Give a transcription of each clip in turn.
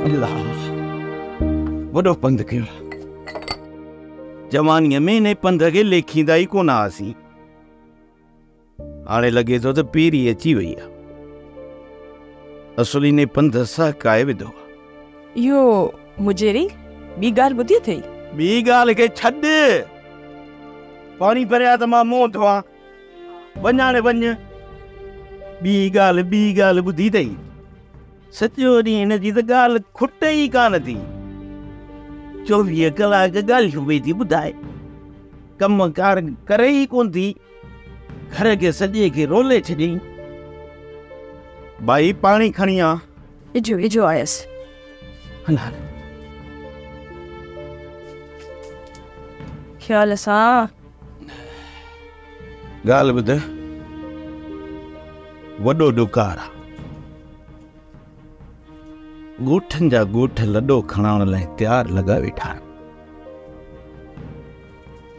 अल्लाह वॾो पंध कयो। जवानीअ में इन पंध खे लेखींदा ई कोन हुआसीं। हाणे लॻे थो त पीरी अची वई आहे। असुली ने पंध सहकाए विधो। इहो मुजेरी ॿी ॻाल्हि ॿुधी अथई? ॿी ॻाल्हि खे छॾ। पाणी भरिया त मां मुंहुं धोआं। वञ हाणे वञ। ॿी ॻाल्हि ॿुधी अथई? सॼो ॾींहुं हिन जी त ॻाल्हि खुट ई कान थी। 24 कलाक ॻाल्हियूं वेही थी ॿुधाए। कम कार करे ई कोन थी। घर के सॼे खे रोले छॾियईं। भाई पाणी खणी आ। इजो आयसि। हला ख्याल सां। ॻाल्हि ॿुध। वॾो ॾुकार आहे। ॻोठनि जा ॻोठ लॾो खणाइण लाइ तयारु लॻा वेठा आहिनि।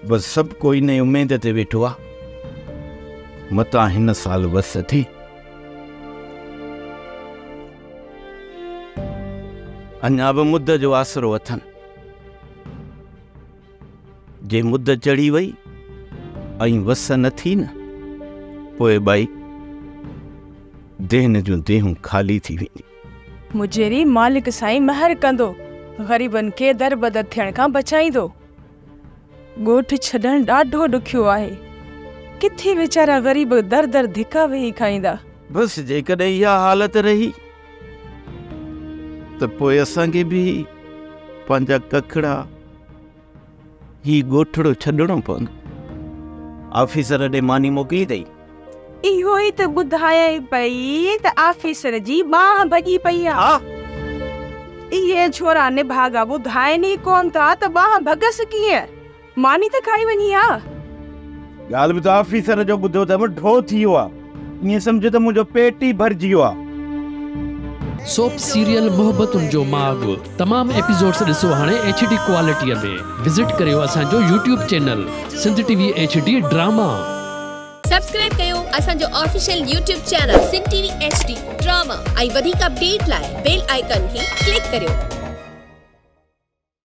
बस सभु कोई नई उमेद ते वेठो आहे मतां हिन साल वस थी। अञा बि मुद जो आसरो अथनि। जे मुद चढ़ी वई ऐं वस न थी न पोइ भाई देहन जूं देहूं ख़ाली थी वेंदी। मुजेरी मालिक साईं महर कंदो। ग़रीबनि खे दरबदर थियण खां बचाईंदो। ॻोठ छॾणु ॾाढो ॾुखियो आहे। किथे वीचारा ग़रीब दर दर धिका वेही खाईंदा। बस जेकॾहिं इहा हालत रही त पोइ असांखे बि पंहिंजा कखड़ा ही ॻोठड़ो छॾणो पवंदो। ऑफिसर ॾे मानी मोकिली अथई। इहो ई त ॿुधाए पई त ऑफिसर जी बाह भॼी पई आहे। इहे छोरा निभागा ॿुधाइनि ई कोन था त बाह भॻस कीअं। मानी त खाई वञी आहे। ॻाल्हि बि त ऑफिसर जो ॿुधो त ढो थी वियो आहे। ईअं सम्झ त मुंहिंजो पेट ई भरिजी वियो आहे। सोप सीरियल मोहब्बतुनि जो माग तमाम एपिसोड्स ॾिसो हाणे HD क्वालिटीअ में। विजिट करियो असांजो YouTube channel Sindh TV HD drama. Subscribe कयो असांजो official YouTube channel Sindh TV HD drama. ऐं वधीक अपडेट लाइ बेल आइकन खे क्लिक करियो।